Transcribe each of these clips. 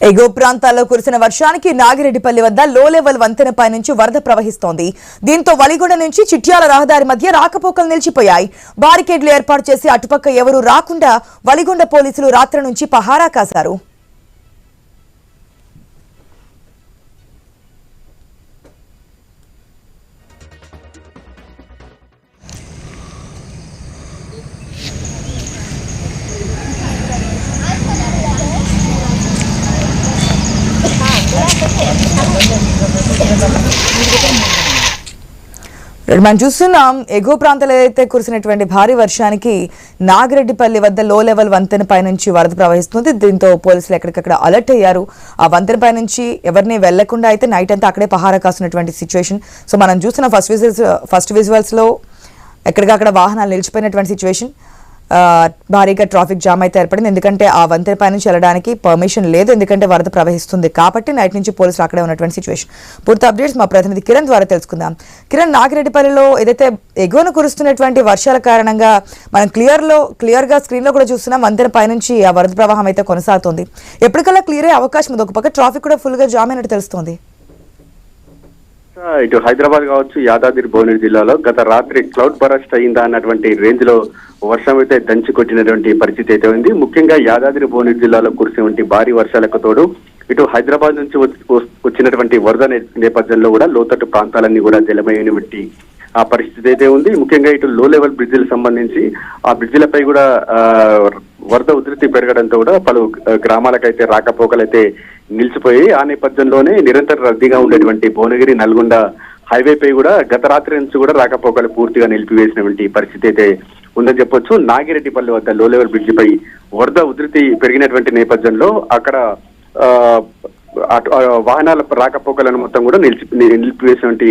ఎగువ ప్రాంతాల్లో కురిసిన వర్షానికి నాగిరెడ్డిపల్లి వద్ద లో లెవెల్ వంతెనపై నుంచి వరద ప్రవహిస్తోంది. దీంతో వలిగొండ నుంచి చిట్యాల రహదారి మధ్య రాకపోకలు నిలిచిపోయాయి. బారికేడ్లు ఏర్పాటు చేసి అటుపక్క ఎవరూ రాకుండా వలిగొండ పోలీసులు రాత్రి నుంచి పహారా కాశారు. మనం చూస్తున్నాం ఎగువ ప్రాంతాలు ఏదైతే కురిసినటువంటి భారీ వర్షానికి నాగిరెడ్డిపల్లి వద్ద లో లెవెల్ వంతెనపై నుంచి వరద ప్రవహిస్తుంది. దీంతో పోలీసులు ఎక్కడికక్కడ అలర్ట్ అయ్యారు. ఆ వంతెనపై నుంచి ఎవరిని వెళ్లకుండా అయితే నైట్ అంతా అక్కడే పహారా కాస్తున్నటువంటి సిచ్యువేషన్. సో మనం చూస్తున్న ఫస్ట్ విజువల్స్ లో ఎక్కడికక్కడ వాహనాలు నిలిచిపోయినటువంటి సిచ్యువేషన్. భారీగా ట్రాఫిక్ జామ్ అయితే ఏర్పడింది. ఎందుకంటే ఆ వంతెనపై నుంచి వెళ్ళడానికి పర్మిషన్ లేదు, ఎందుకంటే వరద ప్రవహిస్తుంది కాబట్టి నైట్ నుంచి పోలీసులు అక్కడే ఉన్నటువంటి సిచ్యువేషన్. పూర్తి అప్డేట్స్ మా ప్రతినిధి కిరణ్ ద్వారా తెలుసుకుందాం. కిరణ్, నాగిరెడ్డిపల్లిలో ఏదైతే ఎగువన కురుస్తున్నటువంటి వర్షాల కారణంగా మనం క్లియర్గా స్క్రీన్లో కూడా చూస్తున్నాం, వంతెనపై నుంచి ఆ వరద ప్రవాహం అయితే కొనసాగుతుంది. ఎప్పటికల్లా క్లియర్ అయ్యే అవకాశం ఉంది. ఒక పక్క ట్రాఫిక్ కూడా ఫుల్గా జామ్ అయినట్టు తెలుస్తోంది. ఇటు హైదరాబాద్ కావచ్చు, యాదాద్రి భువనగిరి జిల్లాలో గత రాత్రి క్లౌడ్ బరస్ట్ అయిందా అన్నటువంటి రేంజ్ లో వర్షం అయితే దంచి కొట్టినటువంటి పరిస్థితి అయితే ఉంది. ముఖ్యంగా యాదాద్రి భువనగిరి జిల్లాలో కురిసినటువంటి భారీ వర్షాలకు తోడు ఇటు హైదరాబాద్ నుంచి వచ్చినటువంటి వరద నేపథ్యంలో కూడా లోతట్టు ప్రాంతాలన్నీ కూడా జలమైనటువంటి ఆ పరిస్థితి అయితే ఉంది. ముఖ్యంగా ఇటు లో లెవెల్ బ్రిడ్జిలకు సంబంధించి ఆ బ్రిడ్జిలపై కూడా వరద ఉధృతి పెరగడంతో కూడా పలు గ్రామాలకైతే రాకపోకలైతే నిలిచిపోయి ఆ నేపథ్యంలోనే నిరంతర రద్దీగా ఉండేటువంటి భువనగిరి నల్గొండ హైవేపై కూడా గత రాత్రి నుంచి కూడా రాకపోకలు పూర్తిగా నిలిపివేసినటువంటి పరిస్థితి అయితే ఉందని చెప్పొచ్చు. నాగిరెడ్డిపల్లి వద్ద లో లెవెల్ బ్రిడ్జిపై వరద ఉధృతి పెరిగినటువంటి నేపథ్యంలో అక్కడ వాహనాల రాకపోకలను మొత్తం కూడా నిలిపివేసినటువంటి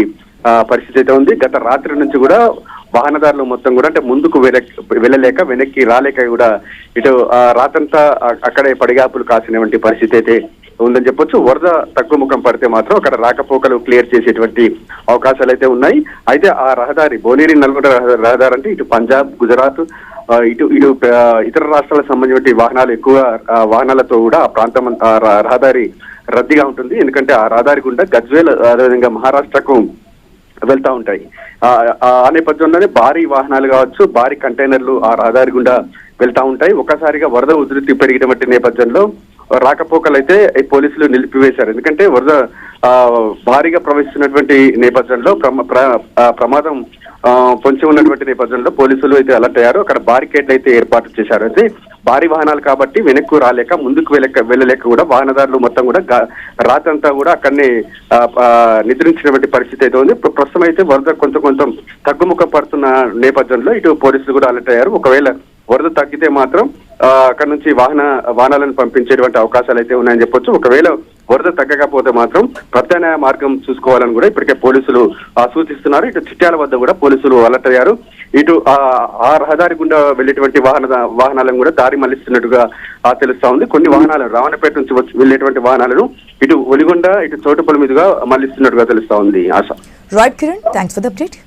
పరిస్థితి అయితే ఉంది. గత రాత్రి నుంచి కూడా వాహనదారులు మొత్తం కూడా అంటే ముందుకు వెళ్ళలేక వెనక్కి రాలేక కూడా ఇటు రాత్రంతా అక్కడే పడిగాపులు కాసినటువంటి పరిస్థితి అయితే ఉందని చెప్పొచ్చు. వరద తక్కువ ముఖం పడితే మాత్రం అక్కడ రాకపోకలు క్లియర్ చేసేటువంటి అవకాశాలు అయితే ఉన్నాయి. అయితే ఆ రహదారి భువనగిరి నల్గొండ రహదారి అంటే ఇటు పంజాబ్, గుజరాత్, ఇటు ఇతర రాష్ట్రాలకు సంబంధించిన వాహనాలు ఎక్కువ వాహనాలతో కూడా ఆ ప్రాంతం రహదారి రద్దీగా ఉంటుంది. ఎందుకంటే ఆ రహదారి గుండా గజ్వేల్ అదేవిధంగా మహారాష్ట్రకు వెళ్తా ఉంటాయి. ఆ నేపథ్యంలోనే భారీ వాహనాలు కావచ్చు, భారీ కంటైనర్లు ఆ రహదారి గుండా వెళ్తా ఉంటాయి. ఒక్కసారిగా వరద ఉధృతి పెరిగినటువంటి నేపథ్యంలో రాకపోకలు అయితే పోలీసులు నిలిపివేశారు. ఎందుకంటే వరద భారీగా ప్రవహిస్తున్నటువంటి నేపథ్యంలో ప్రమాదం పొంచి ఉన్నటువంటి నేపథ్యంలో పోలీసులు అయితే అలర్ట్ అయ్యారు. అక్కడ బారికేడ్లు అయితే ఏర్పాటు చేశారు. అయితే భారీ వాహనాలు కాబట్టి వెనక్కు రాలేక ముందుకు వెళ్ళలేక కూడా వాహనదారులు మొత్తం కూడా రాత్రంతా కూడా అక్కడనే నిద్రించినటువంటి పరిస్థితి అయితే ఉంది. ప్రస్తుతం అయితే వరద కొంచెం తగ్గుముఖం పడుతున్న నేపథ్యంలో ఇటు పోలీసులు కూడా అలర్ట్ అయ్యారు. ఒకవేళ వరద తగ్గితే మాత్రం అక్కడ నుంచి వాహనాలను పంపించేటువంటి అవకాశాలు అయితే ఉన్నాయని చెప్పొచ్చు. ఒకవేళ వరద తగ్గకపోతే మాత్రం ప్రత్యామ్నాయ మార్గం చూసుకోవాలని కూడా ఇప్పటికే పోలీసులు సూచిస్తున్నారు. ఇటు చిట్యాల వద్ద కూడా పోలీసులు అలర్ట్ అయ్యారు. ఇటు ఆ రహదారి గుండా వెళ్ళేటువంటి వాహనాలను కూడా దారి మళ్లిస్తున్నట్టుగా తెలుస్తా ఉంది. కొన్ని వాహనాలు రావణపేట నుంచి వెళ్ళేటువంటి వాహనాలను ఇటు ఒలిగొండ, ఇటు చోటుపల్లి మీదుగా మళ్లిస్తున్నట్టుగా తెలుస్తా ఉంది. Asha. Right Kiran, thanks for the update.